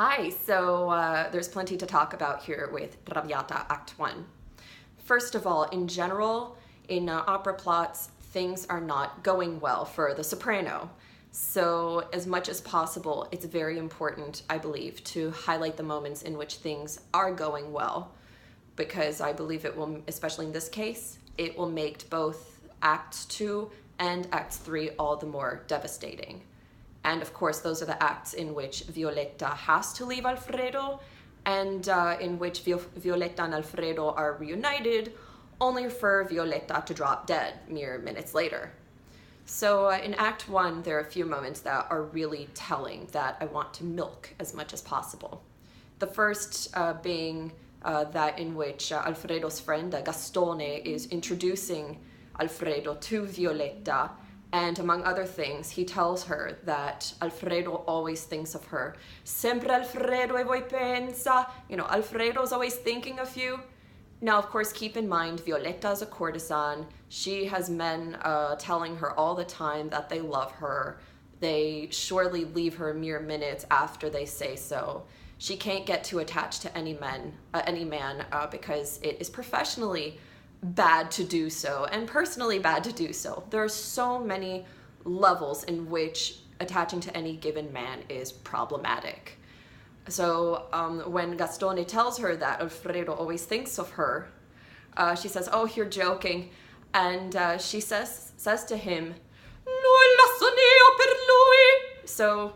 Hi, so there's plenty to talk about here with Traviata Act 1. First of all, in general, in opera plots, things are not going well for the soprano. So as much as possible, it's very important, I believe, to highlight the moments in which things are going well, because I believe it will, especially in this case, it will make both Acts 2 and Acts 3 all the more devastating. And of course, those are the acts in which Violetta has to leave Alfredo, and in which Violetta and Alfredo are reunited, only for Violetta to drop dead mere minutes later. So in Act 1, there are a few moments that are really telling that I want to milk as much as possible. The first being that in which Alfredo's friend Gastone is introducing Alfredo to Violetta, and among other things, he tells her that Alfredo always thinks of her. Sempre Alfredo e voi pensa. Alfredo's always thinking of you. Now, of course, keep in mind, Violetta is a courtesan. She has men telling her all the time that they love her. They surely leave her mere minutes after they say so. She can't get too attached to any man, because it is professionally bad to do so, and personally bad to do so. There are so many levels in which attaching to any given man is problematic. So when Gastone tells her that Alfredo always thinks of her, she says, "Oh, you're joking," and she says to him, "Nulla son io per lui." So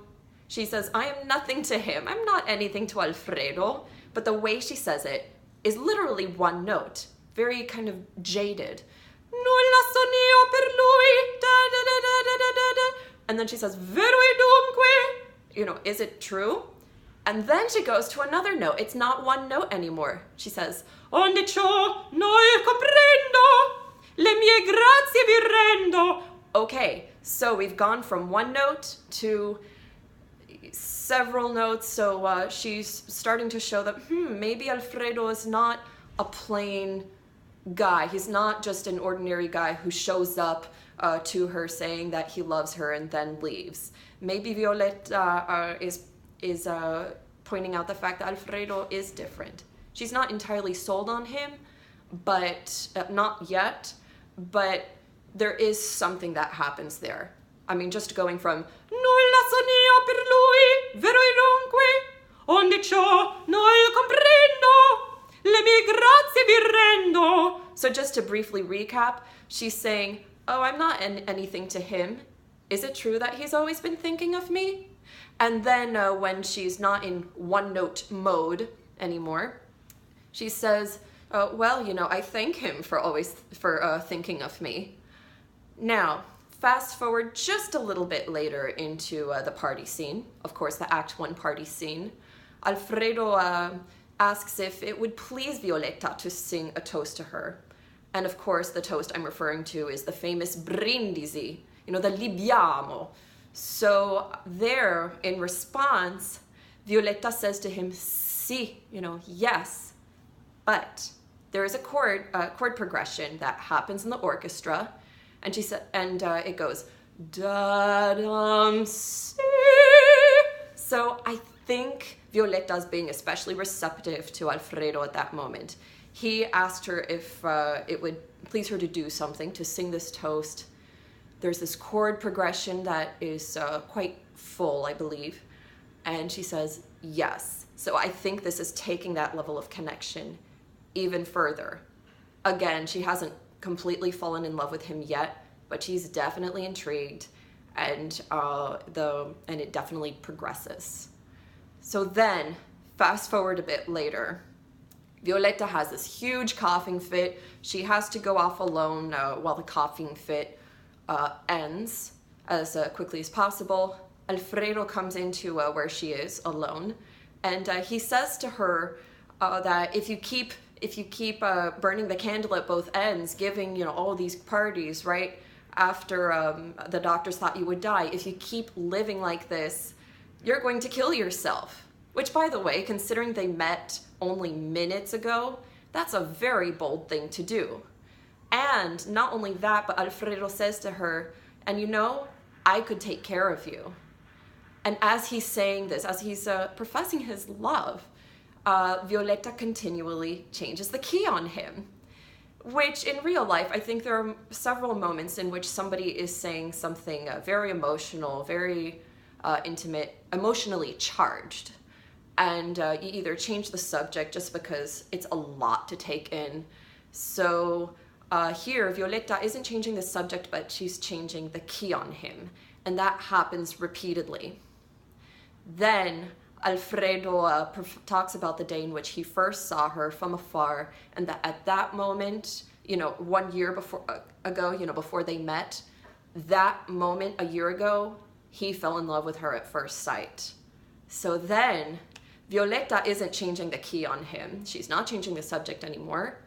she says, "I am nothing to him. I'm not anything to Alfredo." But the way she says it is literally one note. Very kind of jaded. Nulla son io per lui. Da, da, da, da, da, da, da. And then she says, "Vero e dunque?" Is it true? And then she goes to another note. It's not one note anymore. She says, "Onde ciò noi comprendo, le mie grazie vi rendo." Okay, so we've gone from one note to several notes. So she's starting to show that, maybe Alfredo is not a plain guy. He's not just an ordinary guy who shows up to her saying that he loves her and then leaves. Maybe Violetta is pointing out the fact that Alfredo is different. She's not entirely sold on him, but not yet, but there is something that happens there. I mean, just going from "Nulla son io per lui, vero e dunque, onde ciò noi comprendo, le mie grazie vi rendo." So just to briefly recap, she's saying, "Oh, I'm not anything to him. Is it true that he's always been thinking of me?" And then when she's not in one-note mode anymore, she says, "Well, I thank him for thinking of me." Now, fast forward just a little bit later into the party scene. Of course, the Act 1 party scene. Alfredo asks if it would please Violetta to sing a toast to her. And of course, the toast I'm referring to is the famous brindisi, the libiamo. So there, in response, Violetta says to him, "Si," yes. But there is a chord progression that happens in the orchestra, and it goes da dum si. So I think Violetta's being especially receptive to Alfredo at that moment. He asked her if it would please her to do something, to sing this toast. There's this chord progression that is quite full, I believe. And she says, yes. So I think this is taking that level of connection even further. Again, she hasn't completely fallen in love with him yet, but she's definitely intrigued, and it definitely progresses. So then, fast forward a bit later, Violetta has this huge coughing fit. She has to go off alone while the coughing fit ends as quickly as possible. Alfredo comes into where she is alone, and he says to her that if you keep burning the candle at both ends, giving all these parties right after the doctors thought you would die, if you keep living like this, you're going to kill yourself. Which, by the way, considering they met only minutes ago, that's a very bold thing to do. And not only that, but Alfredo says to her, "And I could take care of you." And as he's saying this, as he's professing his love, Violetta continually changes the key on him. Which in real life, I think there are several moments in which somebody is saying something very emotional, very intimate, emotionally charged. And you either change the subject just because it's a lot to take in. So here, Violetta isn't changing the subject, but she's changing the key on him. And that happens repeatedly. Then Alfredo talks about the day in which he first saw her from afar, and that at that moment, 1 year ago, before they met, that moment a year ago, he fell in love with her at first sight. So then, Violetta isn't changing the key on him. She's not changing the subject anymore.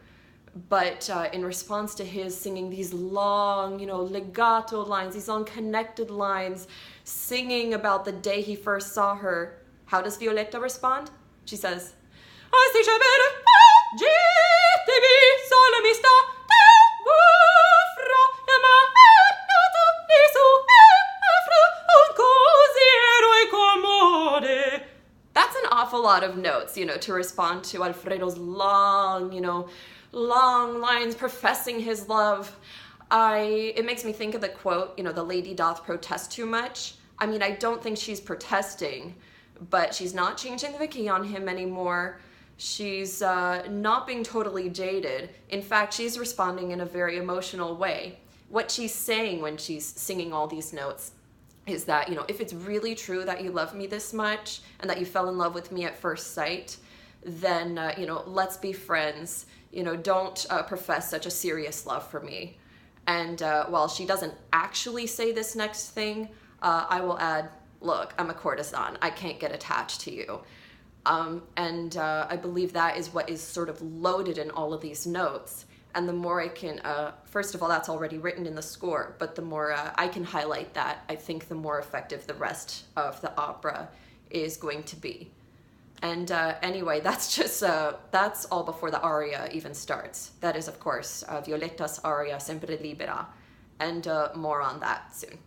But in response to his singing these long, legato lines, these long connected lines, singing about the day he first saw her, how does Violetta respond? She says, that's an awful lot of notes, to respond to Alfredo's long, long lines professing his love. It makes me think of the quote, the lady doth protest too much. I mean, I don't think she's protesting, but she's not changing the key on him anymore. She's not being totally jaded. In fact, she's responding in a very emotional way. What she's saying when she's singing all these notes is that, if it's really true that you love me this much and that you fell in love with me at first sight, then, let's be friends. Don't profess such a serious love for me. And while she doesn't actually say this next thing, I will add, look, I'm a courtesan. I can't get attached to you. I believe that is what is sort of loaded in all of these notes. And the more I can, first of all, that's already written in the score, but the more I can highlight that, I think the more effective the rest of the opera is going to be. And anyway, that's all before the aria even starts. That is, of course, Violetta's aria Sempre Libera, and more on that soon.